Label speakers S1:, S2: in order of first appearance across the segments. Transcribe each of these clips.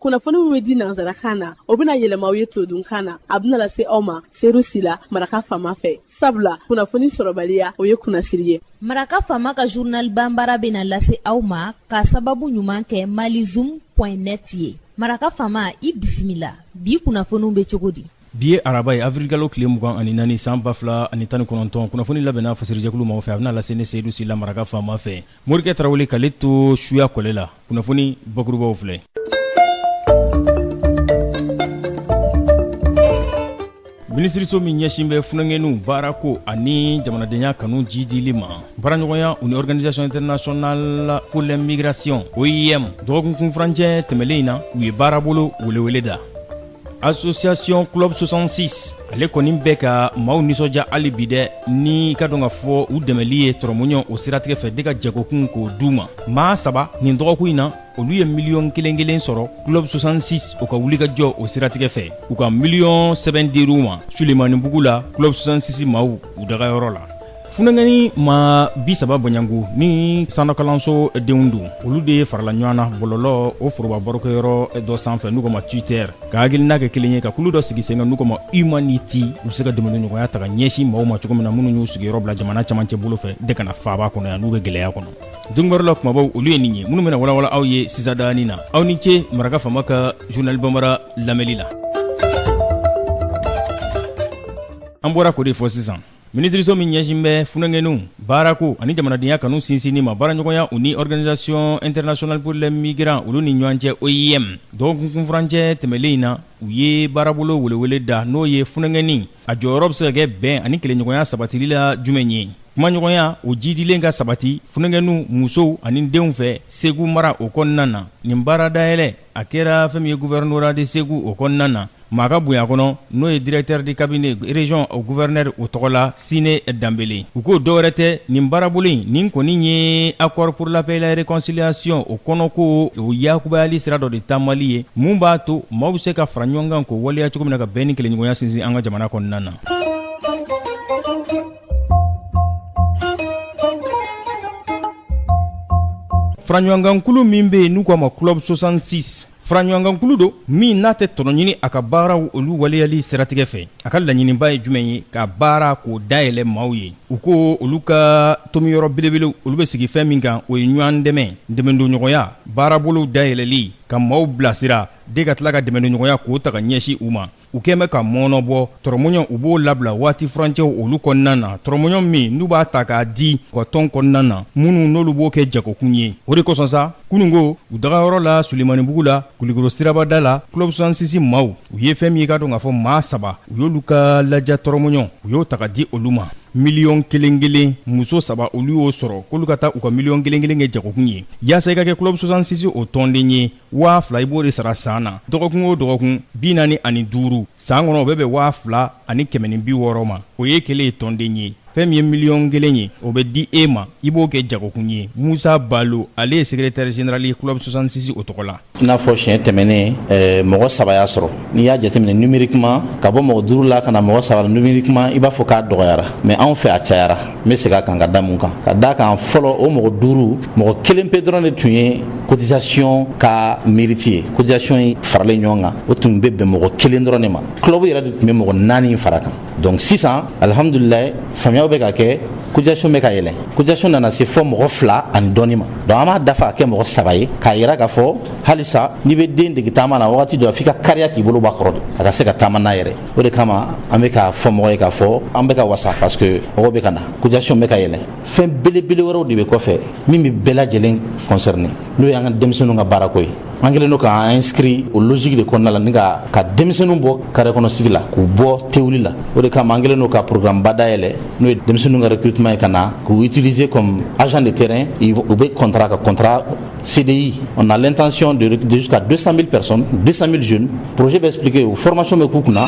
S1: kunnafoni min bɛ di nanzarakan na o bɛna yɛlɛma aw ye todunkan na a bɛna lase aw ma seeru sila maraka faama fɛ sabula kunnafoni sɔrɔbaliya o ye kunnasiri ye.
S2: Maraka faama ka journal banbara bɛna lase aw ma ka sababu ɲuman kɛ malizoom.net ye. Maraka faama i bisimila bi kunnafoniw bɛ cogo di?
S3: Bi ye araba ye avril galo tile 24 san 2019 kunnafoni labɛnna fasirijɛkulu ma fɛ a bɛna lase ne Seydou Sila maraka faama fɛ. Morikɛ Tarawele k'ale to suya kɔlɛ la kunnafoni bakurubaw filɛ. Minisiriso min ɲɛsin bɛ funangɛniw baarako ani jamanadenya kanu jidili ma baaraɲɔgɔnya u ni organisation internationale pour l'immigration OIM dɔgɔkun kunfurancɛ tɛmɛlen in na u ye baarabolo welewele da. Association Club 66 ale kɔni bɛ ka maaw nisɔndiya hali bi dɛ ni ka dɔn ka fɔ u dɛmɛli ye tɔrɔmɔɲɔ o siratigɛ fɛ de ka jagokun k'o d'u ma. Maa 3 nin dɔgɔkun in na olu ye miliyɔn kelen sɔrɔ Club 66 o ka wuli ka jɔ o siratigɛ fɛ u ka miliyɔn 7 dir'u ma Sulemanibugu la Club 66 maaw u dagayɔrɔ la. Funangɛni ma 30 bɔɲangu ni sanɔkalanso denw dun olu de farala ɲɔgɔn na bɔlɔlɔ o foroba barokɛyɔrɔ dɔ sanfɛ n'u ko ma Twitter ka hakilina kɛ kelen ye ka kulu dɔ sigi sen kan n'u ko ma Humanity u bɛ se ka dɛmɛɲɔgɔnya ta ka ɲɛsin maaw ma cogo min na minnu y'u sigiyɔrɔ bila jamana camancɛ bolo fɛ de kana faaba kɔnɔ yan n'u bɛ gɛlɛya kɔnɔ. Dungɔrɔ la kumabaw olu ye nin ye minnu bɛna walawala aw ye sisadani na aw ni ce maraka faama ka journal banbara lamɛli la. An bɔra ko de fɔ sisan. Minisiriso min ɲɛsin bɛ funangɛniw baarako ani jamanadenya kanu sinsinni ma baaraɲɔgɔnya u ni organisation internationale pour les migrants olu ni ɲɔgɔn cɛ OIM dɔgɔkun kunfurancɛ tɛmɛlen in na u ye baarabolo welewele da n'o ye funangɛni a jɔyɔrɔ bɛ se ka kɛ bɛn ani kelenɲɔgɔnya sabatili la jumɛn ye. Kumaɲɔgɔnya o jidilen ka sabati funangɛniw musow ani denw fɛ Segu mara o kɔnɔna na nin baara dayɛlɛ a kɛra fɛn min ye gouvernorat de Segu o kɔnɔna na maa ka bonya kɔnɔ n'o ye directeur de cabinet région au gouverneur o tɔgɔ la Sine Dambele u ko dɔwɛrɛ tɛ nin baarabolo in nin kɔni ye accord pour la paix et la réconciliation o kɔnɔ ko o yakubayali sira dɔ de taamali ye mun b'a to maaw bɛ se ka fara ɲɔgɔn kan k'o waleya cogo min na ka bɛn ni kelenɲɔgɔnya sinsin an ka jamana kɔnɔna na. Faraɲɔgɔnkankulu min bɛ yen n'u k'a ma Club 66 faraɲɔgɔnkankulu don min n'a tɛ tɔnɔ ɲini a ka baaraw olu waleyali siratigɛ fɛ a ka laɲiniba ye jumɛn ye ka baara k'o dayɛlɛ maaw ye u ko olu ka tomiyɔrɔ belebele olu bɛ sigi fɛn min kan o ye ɲɔgɔn dɛmɛdonɲɔgɔnya baarabolow dayɛlɛli ka maaw bilasira de ka tila ka dɛmɛdonɲɔgɔnya k'o ta ka ɲɛsin u ma u kɛn bɛ ka mɔnɔ bɔ tɔrɔmɔɲɔ u b'o labila waati furancɛw olu kɔnɔna na tɔrɔmɔɲɔ min n'u b'a ta k'a di u ka tɔn kɔnɔna na minnu n'olu b'o kɛ jagokun ye o de kosɔn sa kunungo u dagayɔrɔ la Sulemanibugu la Kulikoro sirabada la Club 66 maaw u ye fɛn min ye ka dɔn k'a fɔ maa 3 u y'olu ka laja tɔrɔmɔɲɔ u y'o ta ka di olu ma miliyɔn 1 muso 3 olu y'o sɔrɔ k'olu ka taa u ka miliyɔn 1 kɛ jagokun ye yaasa i ka kɛ Club 66 o tɔnden ye 2000 i b'o de sara san na dɔgɔkun o dɔgɔkun 45 san kɔnɔ o bɛ bɛn 2060 ma o ye kelen ye tɔnden ye fɛn min ye miliyɔn 1 ye o bɛ di e ma i b'o kɛ jagokun ye Musa Balo ale ye secrétaire général ye Club 66 o tɔgɔ la
S4: i n'a fɔ siɲɛ tɛmɛnen mɔgɔ 3 y'a sɔrɔ n'i y'a jateminɛ numériquement ka bɔ mɔgɔ 5 la ka na mɔgɔ 3 la numériquement i b'a fɔ k'a dɔgɔyara mais anw fɛ a cayara n bɛ segin a kan ka da mun kan ka da kan fɔlɔ o mɔgɔ 5 mɔgɔ 1 pe dɔrɔn de tun ye cotisation ka mérite ye cotisation yi faralen ɲɔgɔn kan o tun bɛ bɛn mɔgɔ 1 dɔrɔn de ma club yɛrɛ de tun bɛ mɔgɔ 4 fara kan donc sisan alhamdulillah faamuyaw bɛ ka kɛ cotisation bɛ ka yɛlɛ cotisation nana se fɔ mɔgɔ 2 ani dɔɔni ma donc an b'a dafa a kɛ mɔgɔ 3 ye k'a yira k'a fɔ halisa n'i bɛ den dege taama na wagati dɔ f'i ka kariya k'i bolo bɔ a kɔrɔ de a ka se ka taama n'a yɛrɛ o de kama an bɛ k'a fɔ mɔgɔ ye k'a fɔ an bɛ ka wasa parce que mɔgɔ bɛ ka na cotisation bɛ ka yɛlɛ fɛn belebele wɛrɛw de bɛ kɔfɛ min bɛ bɛɛ lajɛlen concerné n'o ye an ka denmisɛnninw ka baarako ye an kɛlen don k'an inscrit o logique de kɔnɔna la ni ka denmisɛnninw bɔ carré kɔnɔ sigi la k'u bɔ tewuli la o de kama an kɛlen don ka programme ba dayɛlɛ n'o ye denmisɛnninw ka recrutement ye ka na k'u utiliser comme agent de terrain u bɛ contrat CDI on a l'intention de jusqu'à 200 000 personnes 200 000 jeunes projet bɛ expliquer o formation bɛ k'u kunna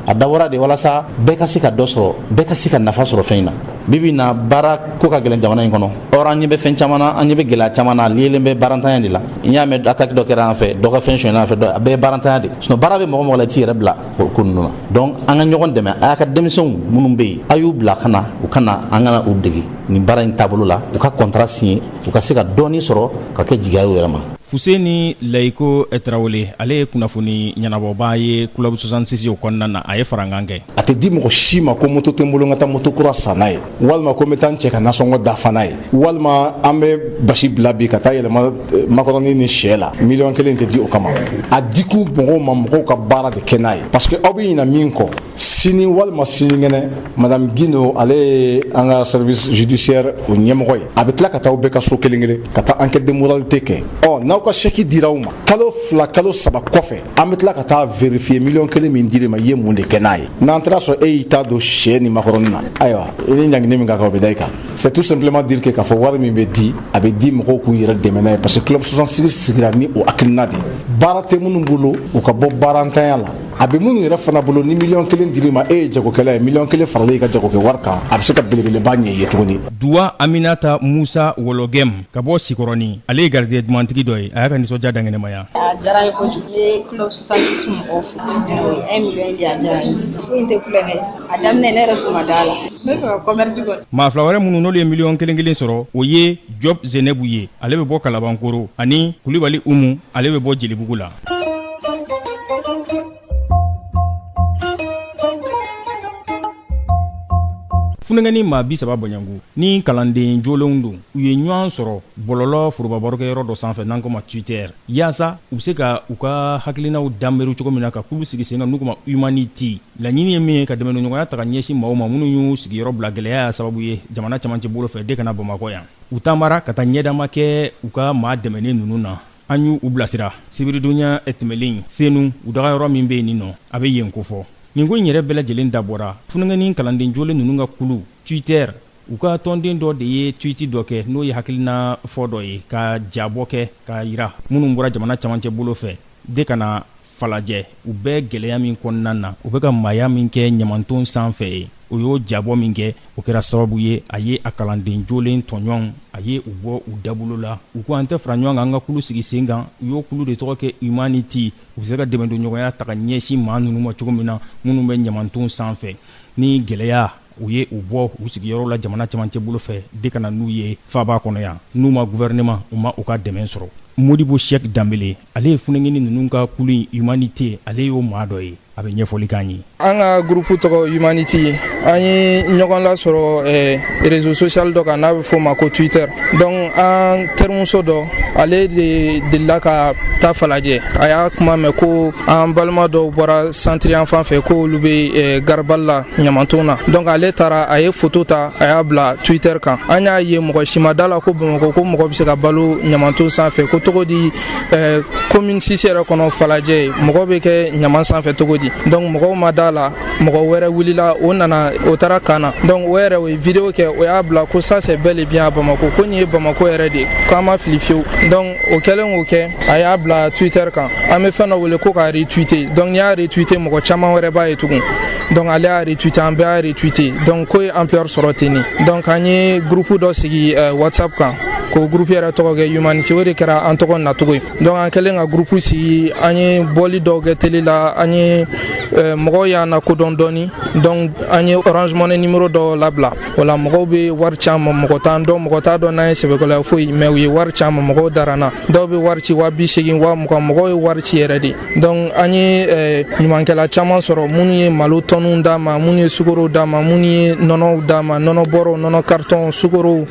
S4: a dabɔra de walasa bɛɛ ka se ka dɔ sɔrɔ bɛɛ ka se ka nafa sɔrɔ fɛn in na bibi na baara ko ka gɛlɛn jamana in kɔnɔ or an ɲɛ bɛ fɛn caman na an ɲɛ bɛ gɛlɛya caman na lielen bɛ barantanya de la n y'a mɛn attaque dɔ kɛra an fɛ dɔ ka fɛn sonyɛna an fɛ a bɛɛ ye barantanya de sinon baara bɛ mɔgɔ la i t'i yɛrɛ bila ko ninnu na donc an ka ɲɔgɔn dɛmɛ a y'a ka denmisɛnw minnu bɛ yen a y'u bila ka na u kana an kana u dege nin baara in taabolo la u ka contrat signé u ka se ka dɔɔnin sɔrɔ ka kɛ jigiya ye u yɛrɛ ma
S3: Fuseni Laiko Etrawole ale kunafoni ɲanabɔba ye club 66 o kɔnɔna na a ye farankan kɛ.
S5: A tɛ di mɔgɔ si ma ko moto tɛ n bolo n ka taa moto kura san n'a ye walima ko n bɛ taa n cɛ ka nasɔngɔ dafa n'a ye walima an bɛ basi bila bi ka taa yɛlɛma makɔrɔni ni sɛ la miliyɔn 1 tɛ di o kama. A diku mɔgɔw ma mɔgɔw ka baara de kɛ n'a ye parce que aw bɛ ɲinɛ min kɔ sini walima sinikɛnɛ madame Guino ale ye an ka service judiciaire o ɲɛmɔgɔ ye a bɛ tila ka taa aw bɛɛ ka so kelen kelen ka taa enquête de moralité kɛ n'aw ka chèque dira aw ma kalo 2 kalo 3 kɔfɛ an bɛ tila ka taa vérifier miliyɔn 1 min dir'i ma i ye mun de kɛ n'a ye n'an taara sɔrɔ e y'i ta don sɛ ni makɔrɔni na ayiwa i ni ɲangini min ka kan o bɛ da i kan c'est tout simplement dire que k'a fɔ wari min bɛ di a bɛ di mɔgɔw k'u yɛrɛ dɛmɛ n'a ye parce que club 66 sigira ni o hakilina de ye baara tɛ minnu bolo u ka bɔ baarantanya la a bɛ minnu yɛrɛ fana bolo ni miliyɔn 1 dir'i ma e ye jagokɛla ye miliyɔn 1 farala i ka jagokɛ wari kan a bɛ se ka belebeleba ɲɛ i ye tuguni.
S3: Duwa Aminata Musa Wologem ka bɔ Sikɔrɔni ale ye gardien dumantigi dɔ ye a y'a ka nisɔndiya dangɛnɛmaya.
S6: A diyara n ye kojugu i ye club 66 mɔgɔw fo 1 million di a diyara n ye ko in tɛ kulonkɛ ye a daminɛ ne yɛrɛ tun ma da la ne bɛ fɛ ka commerce kɔni. Maa
S3: fila wɛrɛ minnu n'olu ye miliyɔn 1 sɔrɔ o ye Job Zenebu ye ale bɛ bɔ Kalabankoro ani Kulibali Umu ale bɛ bɔ Jelibugu la. Funengani maa 30 bɔɲangu ni kalanden jolenw don u ye ɲɔgɔn sɔrɔ bɔlɔlɔ forobabarokɛyɔrɔ dɔ sanfɛ n'an ko ma Twitter yaasa u bɛ se ka u ka hakilinaw danberu cogo min na ka kulu sigi sen kan n'u ko ma humanity laɲini ye min ye ka dɛmɛɲɔgɔnya ta ka ɲɛsin maaw ma minnu y'u sigiyɔrɔ bila gɛlɛya sababu ye jamana camancɛ bolo fɛ de kana Bamakɔ yan u taamara ka taa ɲɛdama kɛ u ka maa dɛmɛnen ninnu na an y'u bilasira sibiridonya tɛmɛlen senu u dagayɔrɔ min bɛ yen nin nɔ a bɛ yen kofɔ. Nin ko in yɛrɛ bɛɛ lajɛlen dabɔra funengani kalanden jolen ninnu ka kulu Twitter u ka tɔnden dɔ de ye tweet dɔ kɛ n'o ye hakilina fɔ dɔ ye ka jabɔ kɛ ka yira minnu bɔra jamana camancɛ bolo fɛ de kana falajɛ u bɛɛ gɛlɛya min kɔnɔna na u bɛ ka maaya min kɛ ɲamanton sanfɛ ye o y'o jabɔ min kɛ o kɛra sababu ye a ye a kalanden jolen tɔɲɔgɔn a ye u bɔ u dabolo la u ko an tɛ fara ɲɔgɔn kan an ka kulu sigi sen kan u y'o kulu de tɔgɔ kɛ humanity u bɛ se ka dɛmɛ don ɲɔgɔnya ta ka ɲɛsin maa ninnu ma cogo min na minnu bɛ ɲamanton sanfɛ ni gɛlɛya u ye u bɔ u sigiyɔrɔ la jamana camancɛ bolo fɛ de kana n'u ye faaba kɔnɔ yan n'u ma gouvernement u ma u ka dɛmɛ sɔrɔ. Modibo Sheikh Dambele ale ye funengini ninnu ka kulu humanité ale y'o maa dɔ ye a bɛ ɲɛfɔli k'an ye.
S7: An ka groupe tɔgɔ humanity an ye ɲɔgɔn lasɔrɔ réseau social dɔ kan n'a bɛ fɔ o ma ko Twitter donc an terimuso dɔ ale de delila ka taa falajɛ a y'a kuma mɛn ko an balima dɔw bɔra centre yan fan fɛ ko olu bɛ garabali la ɲamanton na donc ale taara a ye photo ta a y'a bila Twitter kan an y'a ye mɔgɔ si ma da la ko Bamakɔ ko mɔgɔ bɛ se ka balo ɲamanton sanfɛ ko cogo di commune 6 yɛrɛ kɔnɔ falajɛ mɔgɔ bɛ kɛ ɲaman sanfɛ cogo di donc mɔgɔw ma da la mɔgɔ wɛrɛ wulila o nana o taara Kana donc o yɛrɛ o ye vidéo kɛ o y'a bila ko ça c'est bel et bien à Bamako ko nin ye Bamako yɛrɛ de k'an ma fili fiyewu donc o kɛlen k'o kɛ a y'a bila Twitter kan an bɛ fɛn dɔ wele ko ka retweeter donc n'i y'a retweeter mɔgɔ caman wɛrɛ b'a ye tugun donc ale y'a retweeter an bɛɛ y'a retweeter donc ko ye ampleur sɔrɔ ten de donc an ye groupe dɔ sigi WhatsApp kan ko groupe yɛrɛ tɔgɔ kɛ humanité o de kɛra an tɔgɔ nacogo ye donc an kɛlen ka groupe sigi an ye bɔli dɔw kɛ télé la an ye mɔgɔw y'an lakodɔn dɔɔni donc an ye Orange Money numéro dɔ labila o la mɔgɔw bɛ wari ci an ma mɔgɔ t'an dɔn mɔgɔ t'a dɔn n'an ye sɛbɛkɔrɔya foyi mais u ye wari ci an ma mɔgɔw dara n na dɔw bɛ wari ci 80,000 20,000 mɔgɔw ye wari ci yɛrɛ de donc an ye ɲumankɛla caman sɔrɔ minnu ye malo tɔnniw d'a ma minnu ye sukaro d'a ma minnu ye nɔnɔw d'a ma nɔnɔ bɔrɔw nɔnɔ carton sukaro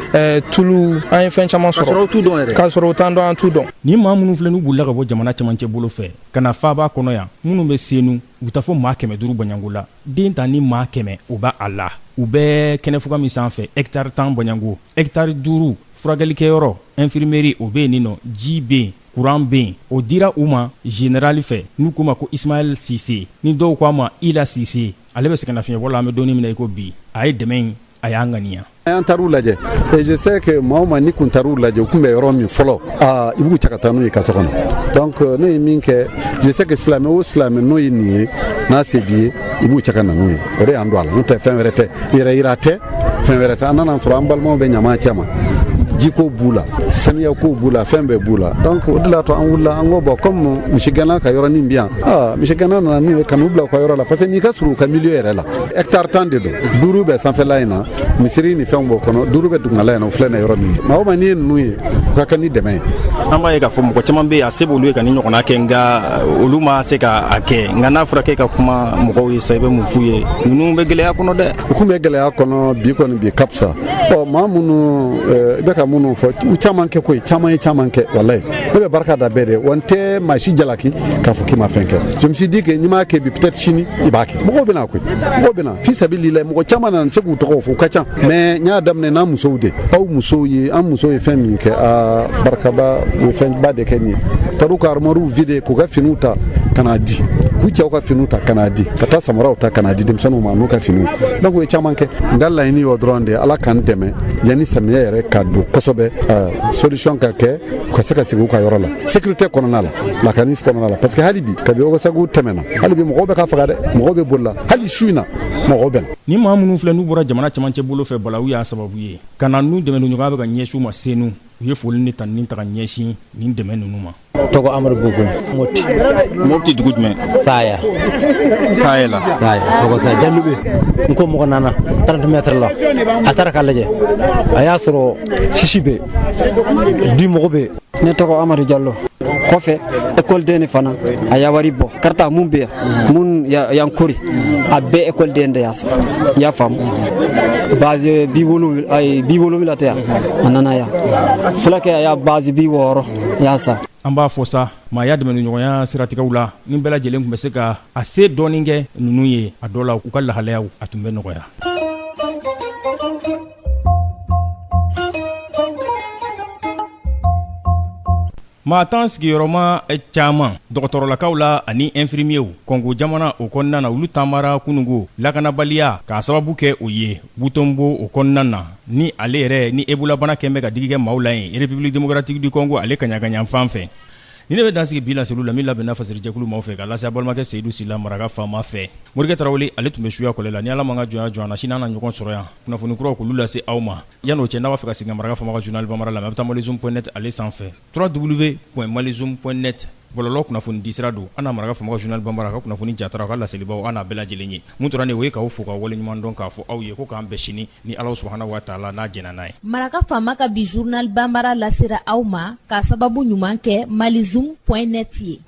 S7: tulu an ye fɛn caman sɔrɔ k'a sɔrɔ u t'an dɔn an t'u dɔn.
S3: Ni maa minnu filɛ n'u bolila ka bɔ jamana camancɛ bolo fɛ ka na faaba kɔnɔ yan minnu bɛ senu u taa fɔ maa 100 bɔɲango la den ta ni maa 100 u b'a a la u bɛɛ kɛnɛfuga min sanfɛ hectare 10 bɔɲango hectare 5 furakɛlikɛyɔrɔ infirmerie o bɛ yen nin nɔ ji bɛ yen courant bɛ yen o dira u ma général fɛ n'u k'u ma ko Ismaël Cissé ni dɔw k'a ma Ila Cissé ale bɛ sɛgɛnnafiɲɛbɔ la an bɛ dɔɔnin min na i ko bi a ye dɛmɛ in a y'an ŋaniya.
S8: An taar'u lajɛ et je sais que maa o maa ni kun taar'u lajɛ u kun bɛ yɔrɔ min fɔlɔ i b'u cɛ ka taa n'u ye kaso kɔnɔ donc ne ye min kɛ je sais que silamɛ o silamɛ n'o ye nin ye n'a se b'i ye i b'u cɛ ka na n'u ye o de y'an don a la n'o tɛ fɛn wɛrɛ tɛ yɛrɛ yira tɛ fɛn wɛrɛ tɛ an nana sɔrɔ an balimaw bɛ ɲama cɛ ma jiko b'u la saniya ko b'u la fɛn bɛɛ b'u la donc o de la to an wulila an ko bon comme misigɛnna ka yɔrɔnin bi yan misigɛnna nana n'u ye ka n'u bila u ka yɔrɔ la parce que n'i ka surun u ka milieu yɛrɛ la hectare 10 de don 5 bɛ sanfɛla in na misiri ni fɛnw b'o kɔnɔ 5 bɛ dugumala in na o filɛ nin yɔrɔ min maa o maa n'i ye ninnu ye u ka kɛ ni dɛmɛ ye.
S3: an b'a ye k'a fɔ mɔgɔ caman bɛ yen a se b'olu ye ka ni ɲɔgɔnna kɛ nka olu ma se k'a kɛ nka n'a fɔra k'e ka kuma mɔgɔw ye sa i bɛ mun f'u ye ninnu bɛ gɛlɛya kɔnɔ dɛ.
S8: u kun bɛ gɛlɛya kɔnɔ bi kɔni bi ka fisa maa minnu i bɛ ka minnu fɔ u caman kɛ koyi caman ye caman kɛ walayi ne bɛ barika da bɛɛ de wa n tɛ maa si jalaki k'a fɔ k'i ma fɛn kɛ je me suis dit que n'i m'a kɛ bi peut-être sini i b'a kɛ mɔgɔw bɛna koyi mɔgɔw bɛna fi sabilila mɔgɔ caman nana n tɛ se k'u tɔgɔ fɔ u ka ca mais n y'a daminɛ n'an musow de aw musow ye an musow ye fɛn min kɛ barikaba u ye fɛnba de kɛ nin ye taar'u ka armoires vide k'u ka finiw ta ka n'a di k'u cɛw ka finiw ta ka n'a di ka taa samaraw ta ka n'a di denmisɛnninw ma n'u ka finiw donc u ye caman kɛ n ka laɲini y'o dɔrɔn de ala k'an dɛmɛ yanni samiyɛ yɛrɛ ka don kosɛbɛ solution ka kɛ u ka se ka sigi u ka yɔrɔ la sécurité kɔnɔna la lakani kɔnɔna la parce que hali bi kabi ogosagu tɛmɛna hali bi mɔgɔw bɛ ka faga dɛ mɔgɔw bɛ boli la hali su in na mɔgɔw bɛ na
S3: ni maa minnu filɛ n'u bɔra jamana cɛmancɛ bolo fɛ balawu y'a sababu ye ka na n'u dɛmɛ ɲɔgɔn bɛ ka ɲɛsin u ma senu u ye foli ni tanni ta ka ɲɛsin nin dɛmɛ ninnu ma.
S9: tɔgɔ amadu bugu
S3: mɔti dugu jumɛn.
S9: saya
S3: la
S9: tɔgɔ saya jalube n ko mɔgɔ nana 30 mètres la a taara k'a lajɛ a y'a sɔrɔ sisi bɛ du mɔgɔ bɛ.
S10: ne tɔgɔ amadu jallo kɔfɛ école den fana a y'a wari bɔ karata mun bɛ yan mun y'an kori a bɛɛ école den de y'a san i y'a faamu base 70 tɛ yan a nana yan fulakɛ a y'a base 60 y'a san.
S3: an b'a fɔ sa maa y'a dɛmɛ ni ɲɔgɔnya siratigɛw la ni bɛɛ lajɛlen tun bɛ se ka a se dɔɔnin kɛ ninnu ye a dɔw la u ka lahalayaw a tun bɛ nɔgɔya. maa tan sigiyɔrɔma caaman dɔgɔtɔrɔlakaw la ani infirmiyew kɔngo jamana o kɔnɔna na olu taamara kunungo lakanabaliya k'a sababu kɛ o ye butonbo o kɔnɔna na ni ale yɛrɛ ni ebolabana kɛn bɛ ka digi kɛ maaw la yen république démocratique du congo ale kaɲagaɲan fan fɛ ni ne bɛ dansigi bi laseliw la min labɛnna fasirijɛkulu maaw fɛ ka lase a balimakɛ seyidu sila maraka faama fɛ morikɛ tarawele ale tun bɛ suya kɔlɛ la ni ala man ka jɔnya jɔn na sini an na ɲɔgɔn sɔrɔ yan kunnafoni kuraw k'olu lase aw ma yan'o cɛ n'a b'a fɛ ka segin maraka faama ka journal bamara la a bɛ taa malizoom.net ale sanfɛ www.malizoom.net bɔlɔlɔ kunnafoni disira don an n'a maraka faama ka journal bambara ka kunnafoni jatara ka laselibaw an n'a bɛɛ lajɛlen ye mun tora ne o ye k'aw fo ka wale ɲuman dɔn k'a fɔ aw ye ko k'an bɛn sini ni ala subahana wa taala n'a jɛna n'a ye.
S2: maraka faama ka bi journal bambara lasera aw ma k'a sababu ɲuman kɛ malizoom.net ye.